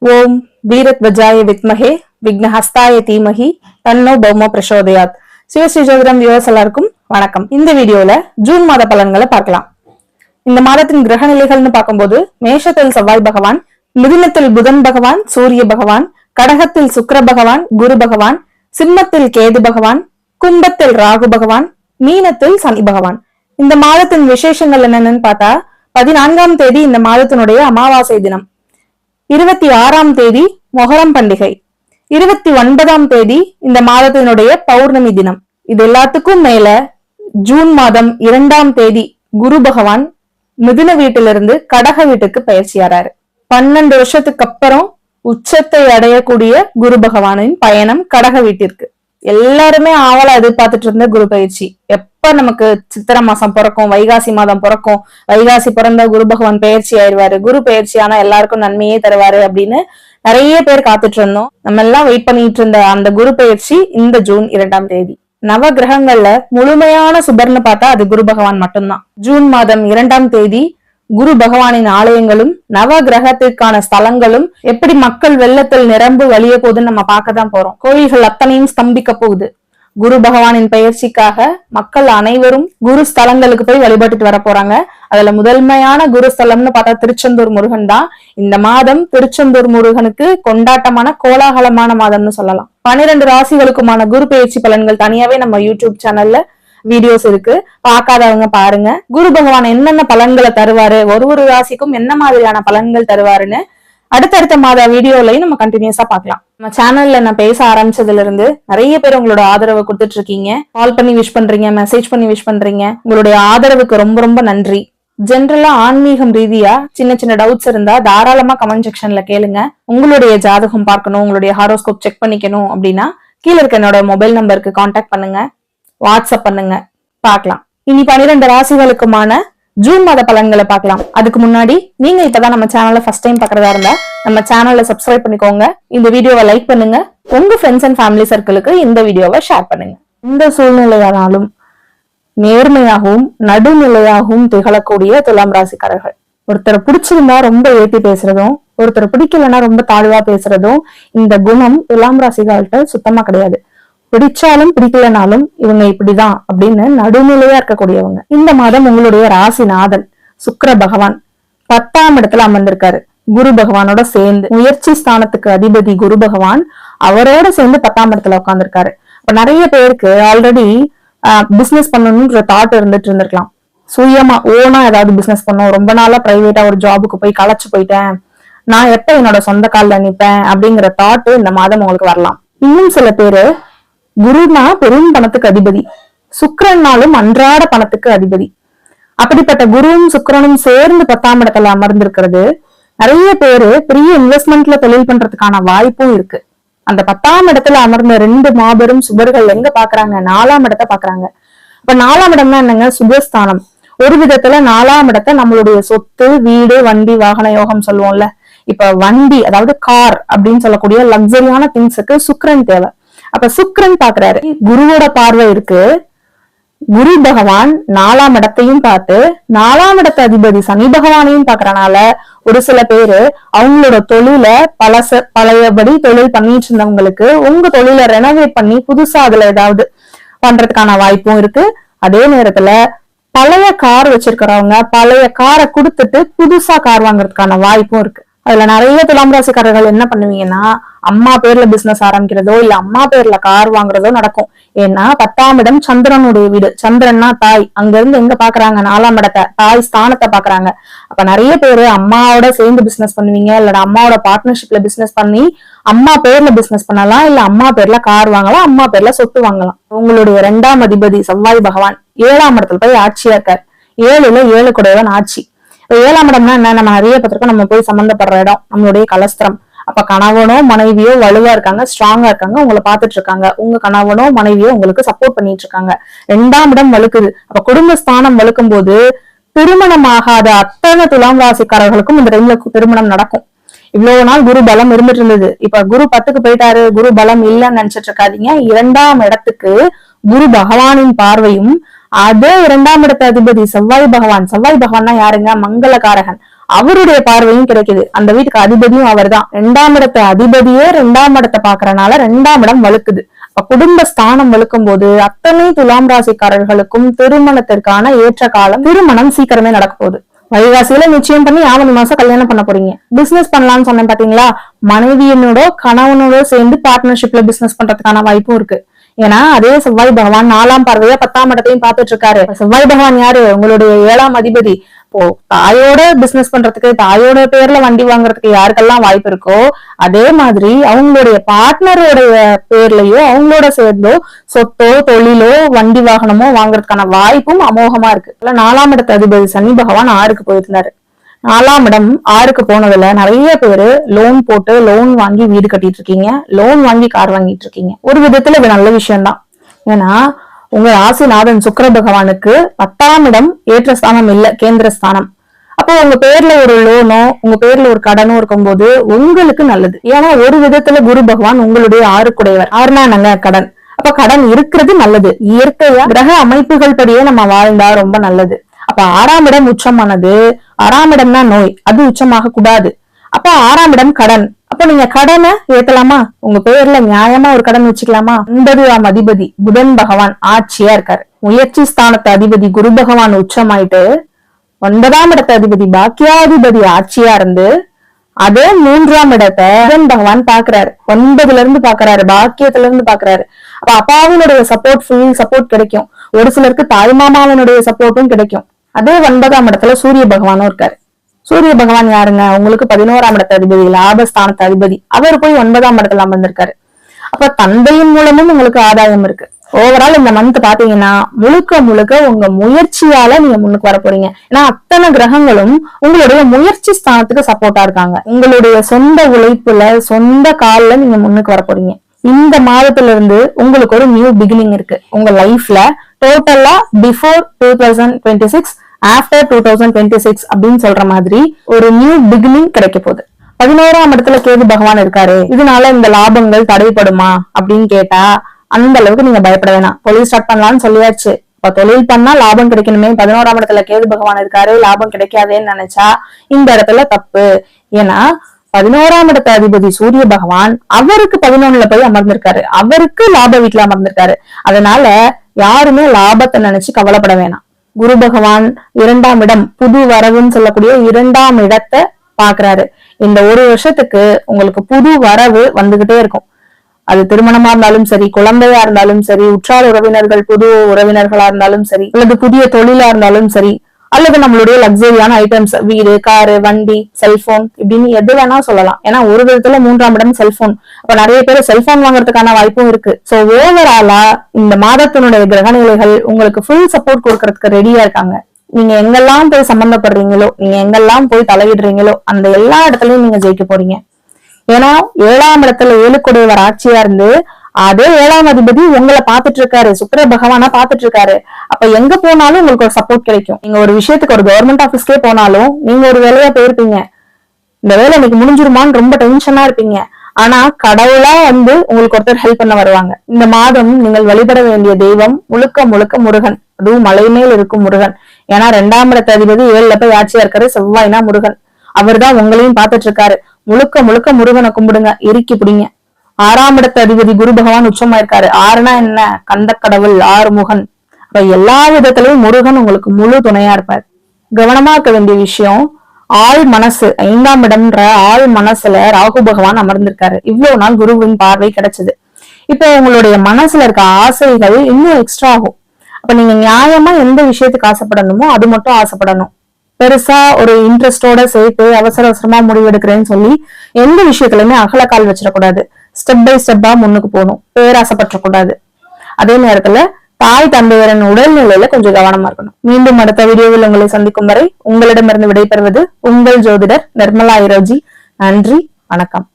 ஓம் வீரத்வஜாய வித்மஹே விக்னஹஸ்தாய தீமஹி தன்னோ பௌம பிரசோதயாத். சிவஸ்ரீ ஜோதிடம் வியூவர்ஸ் எல்லாருக்கும் வணக்கம். இந்த வீடியோல ஜூன் மாத பலன்களை பார்க்கலாம். இந்த மாதத்தின் கிரக நிலைகள்னு பார்க்கும்போது மேஷத்தில் செவ்வாய் பகவான், மிதுனத்தில் புதன் பகவான், சூரிய பகவான், கடகத்தில் சுக்கிர பகவான், குரு பகவான், சிம்மத்தில் கேது பகவான், கும்பத்தில் ராகு பகவான், மீனத்தில் சனி பகவான். இந்த மாதத்தின் விசேஷங்கள் என்னன்னு பார்த்தா 14ஆம் தேதி இந்த மாதத்தினுடைய அமாவாசை தினம், 26ஆம் தேதி மொஹரம் பண்டிகை, 29ஆம் தேதி இந்த மாதத்தினுடைய பௌர்ணமி தினம். இது எல்லாத்துக்கும் மேல ஜூன் மாதம் 2ஆம் தேதி குரு பகவான் மிதுன வீட்டிலிருந்து கடக வீட்டுக்கு பயிற்சியாராரு. 12 வருஷத்துக்கு அப்புறம் உச்சத்தை அடையக்கூடிய குரு பகவானின் பயணம் கடக வீட்டிற்கு. எல்லாருமே ஆவலா எதிர்பார்த்துட்டு இருந்த குரு பயிற்சி எப்ப நமக்கு சித்திரை மாசம் பிறக்கும், வைகாசி மாதம் பிறக்கும், வைகாசி பிறந்த குரு பகவான் பயிற்சி ஆயிடுவாரு, குரு பயிற்சி ஆனா எல்லாருக்கும் நன்மையே தருவாரு அப்படின்னு நிறைய பேர் காத்துட்டு இருந்தோம். நம்ம எல்லாம் வெயிட் பண்ணிட்டு இருந்த அந்த குரு பயிற்சி இந்த ஜூன் 2ஆம் தேதி. நவ கிரகங்கள்ல முழுமையான சுபர்னு பார்த்தா அது குரு பகவான் மட்டும்தான். ஜூன் மாதம் 2ஆம் தேதி குரு பகவானின் ஆலயங்களும் நவ கிரகத்திற்கான ஸ்தலங்களும் எப்படி மக்கள் வெள்ளத்தில் நிரம்பு வழிய போகுதுன்னு நம்ம பார்க்கதான் போறோம். கோயில்கள் அத்தனையும் ஸ்தம்பிக்க போகுது. குரு பகவானின் பயிற்சிக்காக மக்கள் அனைவரும் குரு ஸ்தலங்களுக்கு போய் வழிபட்டுட்டு வர போறாங்க. அதுல முதன்மையான குரு ஸ்தலம்னு பார்த்தா திருச்செந்தூர் முருகன் தான். இந்த மாதம் திருச்செந்தூர் முருகனுக்கு கொண்டாட்டமான கோலாகலமான மாதம்னு சொல்லலாம். 12 ராசிகளுக்குமான குரு பயிற்சி பலன்கள் தனியாவே நம்ம யூடியூப் சேனல்ல வீடியோஸ் இருக்கு, பார்க்காதவங்க பாருங்க. குரு பகவான் என்னென்ன பலன்களை தருவாரு, ஒரு ராசிக்கும் என்ன மாதிரியான பலன்கள் தருவாருன்னு அடுத்தடுத்த மாத வீடியோலையும் நம்ம கண்டினியூஸா பார்க்கலாம். நம்ம சேனல்ல நான் பேச ஆரம்பிச்சதுல இருந்து நிறைய பேர் உங்களோட ஆதரவை கொடுத்துட்டு இருக்கீங்க. கால் பண்ணி விஷ் பண்றீங்க, மெசேஜ் பண்ணி விஷ் பண்றீங்க. உங்களுடைய ஆதரவுக்கு ரொம்ப ரொம்ப நன்றி. ஜென்ரலா ஆன்மீகம் ரீதியா சின்ன சின்ன டவுட்ஸ் இருந்தா தாராளமா கமெண்ட் செக்ஷன்ல கேளுங்க. உங்களுடைய ஜாதகம் பார்க்கணும், உங்களுடைய ஹாரோஸ்கோப் செக் பண்ணிக்கணும் அப்படின்னா கீழே இருக்க என்னோட மொபைல் நம்பருக்கு கான்டாக்ட் பண்ணுங்க, வாட்ஸ்அப் பண்ணுங்க, பார்க்கலாம். இனி 12 ராசிகளுக்குமான ஜூன் மாத பலன்களை பார்க்கலாம். அதுக்கு முன்னாடி நீங்க இப்பதான் நம்ம சேனலை ஃபர்ஸ்ட் டைம் பாக்குறதா இருந்தா நம்ம சேனலை சப்ஸ்கிரைப் பண்ணிக்கோங்க. இந்த வீடியோவை லைக் பண்ணுங்க. உங்க ஃப்ரெண்ட்ஸ் அண்ட் ஃபேமிலி சர்க்கிளுக்கு இந்த வீடியோவை ஷேர் பண்ணுங்க. இந்த சூழ்நிலையானாலும் நேர்மையாகவும் நடுநிலையாகவும் திகழக்கூடிய துலாம் ராசிக்காரர்கள். ஒருத்தரை பிடிச்சிருந்தா ரொம்ப ஏத்தி பேசுறதும், ஒருத்தரை பிடிக்கலன்னா ரொம்ப தாழ்வா பேசுறதும் இந்த குணம் துலாம் ராசிகள்கிட்ட சுத்தமா கிடையாது. பிடிச்சாலும் பிடிக்கலனாலும் இவங்க இப்படிதான் அப்படின்னு நடுநிலையா இருக்கக்கூடியவங்க. இந்த மாதம் உங்களுடைய ராசிநாதன் சுக்கிர பகவான் 10ஆம் இடத்துல அமர்ந்திருக்காரு. குரு பகவானோட சேர்ந்து முயற்சி ஸ்தானத்துக்கு அதிபதி குரு பகவான் அவரோட சேர்ந்து 10ஆம் இடத்துல உட்கார்ந்துருக்காரு. இப்ப நிறைய பேருக்கு ஆல்ரெடி பிசினஸ் பண்ணணும்ன்ற தாட் இருந்துட்டு இருந்திருக்கலாம். சுயமா ஓனா ஏதாவது பிசினஸ் பண்ணும், ரொம்ப நாளா பிரைவேட்டா ஒரு ஜாபுக்கு போய் களைச்சு போயிட்டேன், நான் எப்ப என்னோட சொந்த கால்ல நிப்பேன் அப்படிங்கிற தாட் இந்த மாதம் உங்களுக்கு வரலாம். இன்னும் சில பேரு குருனா பெரும் பணத்துக்கு அதிபதி, சுக்கிரன்னாலும் அன்றாட பணத்துக்கு அதிபதி. அப்படிப்பட்ட குருவும் சுக்கிரனும் சேர்ந்து 10ஆம் இடத்துல அமர்ந்திருக்கிறது நிறைய பேரு பெரிய இன்வெஸ்ட்மெண்ட்ல தொழில் பண்றதுக்கான வாய்ப்பும் இருக்கு. அந்த 10ஆம் இடத்துல அமர்ந்த 2 மாபெரும் சுபர்கள் எங்க பாக்குறாங்க? 4ஆம் இடத்தை பாக்குறாங்க. இப்ப 4ஆம் இடம்னா என்னங்க? சுபஸ்தானம். ஒரு விதத்துல 4ஆம் இடத்தை நம்மளுடைய சொத்து, வீடு, வண்டி, வாகன யோகம் சொல்லுவோம்ல. இப்ப வண்டி அதாவது கார் அப்படின்னு சொல்லக்கூடிய லக்ஸரியான திங்ஸுக்கு சுக்கிரன் தேவை. அப்ப சுக்கிரன் பாக்குறாரு, குருவோட பார்வை இருக்கு. குரு பகவான் 4ஆம் இடத்தையும் பார்த்து 4ஆம் இடத்த அதிபதி சனி பகவானையும் பாக்குறனால ஒரு சில பேரு அவங்களோட தொழில பழையபடி தொழில் பண்ணிட்டு இருந்தவங்களுக்கு உங்க தொழில ரெனோவேட் பண்ணி புதுசா அதுல ஏதாவது பண்றதுக்கான வாய்ப்பும் இருக்கு. அதே நேரத்துல பழைய கார் வச்சிருக்கிறவங்க பழைய காரை கொடுத்துட்டு புதுசா கார் வாங்குறதுக்கான வாய்ப்பும் இருக்கு. அதுல நிறைய துலாம் ராசிக்காரர்கள் என்ன பண்ணுவீங்கன்னா அம்மா பேர்ல பிசினஸ் ஆரம்பிக்கிறதோ இல்ல அம்மா பேர்ல கார் வாங்குறதோ நடக்கும். ஏன்னா 10ஆம் இடம் சந்திரனுடைய வீடு. சந்திரன்னா தாய். அங்க இருந்து எங்க பாக்குறாங்க? 4ஆம் இடத்தை, தாய் ஸ்தானத்தை பாக்குறாங்க. அப்ப நிறைய பேரு அம்மாவோட சேர்ந்து பிசினஸ் பண்ணுவீங்க, இல்ல அம்மாவோட பார்ட்னர்ஷிப்ல பிசினஸ் பண்ணி அம்மா பேர்ல பிசினஸ் பண்ணலாம், இல்ல அம்மா பேர்ல கார் வாங்கலாம், அம்மா பேர்ல சொத்து வாங்கலாம். உங்களுடைய 2ஆம் அதிபதி செவ்வாய் பகவான் 7ஆம் இடத்துல போய் ஆட்சியா இருக்காரு. 7ல 7 கூடவன் ஆட்சி. 7ஆம் இடம்னா என்ன? நம்ம நிறைய பத்திரிக்கை நம்ம போய் சம்பந்தப்படுற இடம், நம்மளுடைய கலஸ்திரம். அப்ப கணவனோ மனைவியோ வலுவா இருக்காங்க, ஸ்ட்ராங்கா இருக்காங்க, உங்களை பாத்துட்டு இருக்காங்க. உங்க கணவனோ மனைவியோ உங்களுக்கு சப்போர்ட் பண்ணிட்டு இருக்காங்க. 2ஆம் இடம் வலுக்குது. அப்ப குடும்பஸ்தானம் வலுக்கும் போது திருமணமாகாத அத்தனை துலாம் ராசிக்காரர்களுக்கும் இந்த டைம்ல திருமணம் நடக்கும். இவ்வளவு நாள் குரு பலம் இருந்துட்டு இருந்தது. இப்ப குரு 10க்கு போயிட்டாரு, குரு பலம் இல்லைன்னு நினைச்சிட்டு இருக்காதீங்க. 2ஆம் இடத்துக்கு குரு பகவானின் பார்வையும் அதே 2ஆம் இடத்த அதிபதி செவ்வாய் பகவான். செவ்வாய் பகவான் யாருங்க? மங்களகாரகன். அவருடைய பார்வையும் கிடைக்குது. அந்த வீட்டுக்கு அதிபதியும் அவர் தான். 2ஆம் இடத்த அதிபதியே 2ஆம் இடத்தை பாக்குறனால 2ஆம் இடம் வலுக்குது. குடும்ப ஸ்தானம் வலுக்கும் போது அத்தனை துலாம் ராசிக்காரர்களுக்கும் திருமணத்திற்கான ஏற்ற காலம். திருமணம் சீக்கிரமே நடக்க போகுது. வைகாசியில நிச்சயம் பண்ணி ஆவணி மாசம் கல்யாணம் பண்ண போறீங்க. பிசினஸ் பண்ணலாம்னு சொன்னேன் பாத்தீங்களா, மனைவியனோட கணவனோட சேர்ந்து பார்ட்னர்ஷிப்ல பிசினஸ் பண்றதுக்கான வாய்ப்பும் இருக்கு. ஏன்னா அதே செவ்வாய் பகவான் 4ஆம் பார்வையா 10ஆம் இடத்தையும் பார்த்துட்டு இருக்காரு. செவ்வாய் பகவான் யாரு? உங்களுடைய 7ஆம் அதிபதி. இப்போ தாயோட பிசினஸ் பண்றதுக்கு, தாயோட பேர்ல வண்டி வாங்குறதுக்கு யாருக்கெல்லாம் வாய்ப்பு இருக்கோ, அதே மாதிரி அவங்களுடைய பார்ட்னருடைய பேர்லயோ அவங்களோட சேர்ந்தோ சொத்தோ தொழிலோ வண்டி வாகனமோ வாங்குறதுக்கான வாய்ப்பும் அமோகமா இருக்கு. 4ஆம் இடத்து அதிபதி சனி பகவான் 6க்கு போயிருந்தாரு. 4ஆம் இடம் 6க்கு போனதுல நிறைய பேரு லோன் போட்டு லோன் வாங்கி வீடு கட்டிட்டு இருக்கீங்க, லோன் வாங்கி கார் வாங்கிட்டு இருக்கீங்க. ஒரு விதத்துல இது நல்ல விஷயம்தான். ஏன்னா உங்க ராசிநாதன் சுக்கிர பகவானுக்கு 10ஆம் இடம் ஏற்ற ஸ்தானம் இல்ல, கேந்திர ஸ்தானம். அப்போ உங்க பேர்ல ஒரு லோனோ உங்க பேர்ல ஒரு கடனோ இருக்கும்போது உங்களுக்கு நல்லது. ஏன்னா ஒரு விதத்துல குரு பகவான் உங்களுடைய 6க்குடையவர். 6னா என்னங்க? கடன். அப்ப கடன் இருக்கிறது நல்லது. இயற்கையா கிரக அமைப்புகள் படியே நம்ம வாழ்ந்தா ரொம்ப நல்லது. அப்ப 6ஆம் இடம் உச்சமானது. 6ஆம் இடம்னா நோய், அது உச்சமாக கூடாது. அப்ப 6ஆம் இடம் கடன். அப்ப நீங்க கடனை ஏத்தலாமா? உங்க பேர்ல நியாயமா ஒரு கடன் வச்சுக்கலாமா? 9ஆம் அதிபதி புதன் பகவான் ஆட்சியா இருக்காரு. முயற்சி ஸ்தானத்து அதிபதி குரு பகவான் உச்சமாயிட்டு 9ஆம் இடத்து அதிபதி பாக்கியாதிபதி ஆட்சியா இருந்து அதே 3ஆம் இடத்தை புதன் பகவான் பாக்குறாரு. 9ல இருந்து பாக்குறாரு, பாக்கியத்துல இருந்து பாக்குறாரு. அப்ப அப்பாவினுடைய சப்போர்ட், ஃபுல் சப்போர்ட் கிடைக்கும். ஒரு சிலருக்கு தாய்மாமாவனுடைய சப்போர்ட்டும் கிடைக்கும். அதே 9ஆம் இடத்துல சூரிய பகவானும் இருக்காரு. சூரிய பகவான் யாருங்க? உங்களுக்கு 11ஆம் இடத்து அதிபதி, லாபஸ்தானத்து அதிபதி. அவர் போய் 9ஆம் இடத்துல அமர்ந்திருக்காரு. அப்ப தந்தையின் மூலமும் உங்களுக்கு ஆதாயம் இருக்கு. ஓவரால் இந்த மந்த் பாத்தீங்கன்னா முழுக்க முழுக்க உங்க முயற்சியால நீங்க முன்னுக்கு வர போறீங்க. ஏன்னா அத்தனை கிரகங்களும் உங்களுடைய முயற்சி ஸ்தானத்துக்கு சப்போர்ட்டா இருக்காங்க. உங்களுடைய சொந்த உழைப்புல சொந்த கால்ல நீங்க முன்னுக்கு வர போறீங்க. இந்த மாதத்துல இருந்து உங்களுக்கு ஒரு நியூ பிகினிங் இருக்கு உங்க லைஃப்ல. டோட்டலா பிஃபோர் 2026 ஆஃப்டர் 2026 அப்படின்னு சொல்ற மாதிரி ஒரு நியூ பிகினிங் கிடைக்க போகுது. 11ஆம் இடத்துல கேது பகவான் இருக்காரு. இதனால இந்த லாபங்கள் தடைப்படுமா அப்படின்னு கேட்டா அந்த அளவுக்கு நீங்க பயப்பட வேணாம். தொழில் ஸ்டார்ட் பண்ணலாம்னு சொல்லியாச்சு. இப்ப தொழில் பண்ணா லாபம் கிடைக்கணுமே, 11ஆம் இடத்துல கேது பகவான் இருக்காரு, லாபம் கிடைக்காதேன்னு நினைச்சா இந்த இடத்துல தப்பு. ஏன்னா 11ஆம் இடத்த அதிபதி சூரிய பகவான் அவருக்கு 11ல போய் அமர்ந்திருக்காரு. அவருக்கு லாப வீட்டுல அமர்ந்திருக்காரு. அதனால யாருமே லாபத்தை நினைச்சு கவலைப்பட வேணாம். குரு பகவான் 2ஆம் இடம், புது வரவுன்னு சொல்லக்கூடிய 2ஆம் இடத்தை பாக்குறாரு. இந்த ஒரு வருஷத்துக்கு உங்களுக்கு புது வரவு வந்துகிட்டே இருக்கும். அது திருமணமா இருந்தாலும் சரி, குழந்தையா இருந்தாலும் சரி, உற்றார் உறவினர்கள் புது உறவினர்களா இருந்தாலும் சரி, அல்லது புதிய தொழிலா இருந்தாலும் சரி, அல்லது நம்மளுடைய லக்ஸரியான ஐட்டம்ஸ், வீடு, காரு, வண்டி, செல்போன் இப்படின்னு எது வேணா சொல்லலாம். ஏன்னா ஒரு விதத்துல 3ஆம் இடம் செல்போன். அப்ப நிறைய பேர் செல்போன் வாங்குறதுக்கான வாய்ப்பும் இருக்கு. சோ ஓவராலா இந்த மாதத்தினுடைய கிரகநிலைகள் உங்களுக்கு ஃபுல் சப்போர்ட் கொடுக்கறதுக்கு ரெடியா இருக்காங்க. நீங்க எங்கெல்லாம் போய் சம்பந்தப்படுறீங்களோ, நீங்க எங்கெல்லாம் போய் தலையிடுறீங்களோ அந்த எல்லா இடத்துலயும் நீங்க ஜெயிக்க போறீங்க. ஏன்னா 7ஆம் இடத்துல 7க்குடையவர் ஆட்சியா இருந்து அதே 7ஆம் அதிபதி உங்களை பாத்துட்டு இருக்காரு, சுக்கிர பகவானா பாத்துட்டு இருக்காரு. அப்ப எங்க போனாலும் உங்களுக்கு ஒரு சப்போர்ட் கிடைக்கும். நீங்க ஒரு விஷயத்துக்கு ஒரு கவர்மெண்ட் ஆபீஸ்க்கே போனாலும் நீங்க ஒரு வேலையா போயிருப்பீங்க. இந்த வேலை இன்னைக்கு முடிஞ்சிருமான்னு ரொம்ப டென்ஷனா இருப்பீங்க. ஆனா கடவுளா வந்து உங்களுக்கு ஒருத்தர் ஹெல்ப் பண்ண வருவாங்க. இந்த மாதம் நீங்கள் வழிபட வேண்டிய தெய்வம் முழுக்க முழுக்க முருகன். அதுவும் மலை மேல் இருக்கும் முருகன். ஏன்னா 2ஆம் இடத்து அதிபதி 7ல போய் ஆட்சியா இருக்காரு. செவ்வாய்னா முருகன். அவர் தான் உங்களையும் பாத்துட்டு இருக்காரு. முழுக்க முழுக்க முருகனை கும்பிடுங்க, இறுக்கி பிடிங்க. 6ஆம் இடத்து அதிபதி குரு பகவான் உச்சமா இருக்காரு. 6னா என்ன? கந்த கடவுள், ஆறுமுகன். அப்ப எல்லா விதத்திலயும் முருகன் உங்களுக்கு முழு துணையா இருப்பார். கவனமா இருக்க வேண்டிய விஷயம், ஆள் மனசு, 5ஆம் இடம்ன்ற ஆள் மனசுல ராகு பகவான் அமர்ந்திருக்காரு. இவ்வளவு நாள் குருவின் பார்வை கிடைச்சது. இப்ப உங்களுடைய மனசுல இருக்க ஆசைகள் இன்னும் எக்ஸ்ட்ரா ஆகும். அப்ப நீங்க நியாயமா எந்த விஷயத்துக்கு ஆசைப்படணுமோ அது மட்டும் ஆசைப்படணும். பெருசா ஒரு இன்ட்ரெஸ்டோட சேர்த்து அவசர அவசரமா முடிவெடுக்கிறேன்னு சொல்லி எந்த விஷயத்துலயுமே அகலக்கால் வச்சிடக்கூடாது. ஸ்டெப் பை ஸ்டெப்பா முன்னுக்கு போகணும். பேராசைப்பற்றக்கூடாது. அதே நேரத்துல தாய் தந்தையரின் உடல்நிலையில கொஞ்சம் கவனமா இருக்கணும். மீண்டும் அடுத்த வீடியோவில் உங்களை சந்திக்கும் வரை உங்களிடமிருந்து விடைபெறுவது உங்கள் ஜோதிடர் நிர்மலா ஐரோஜி. நன்றி, வணக்கம்.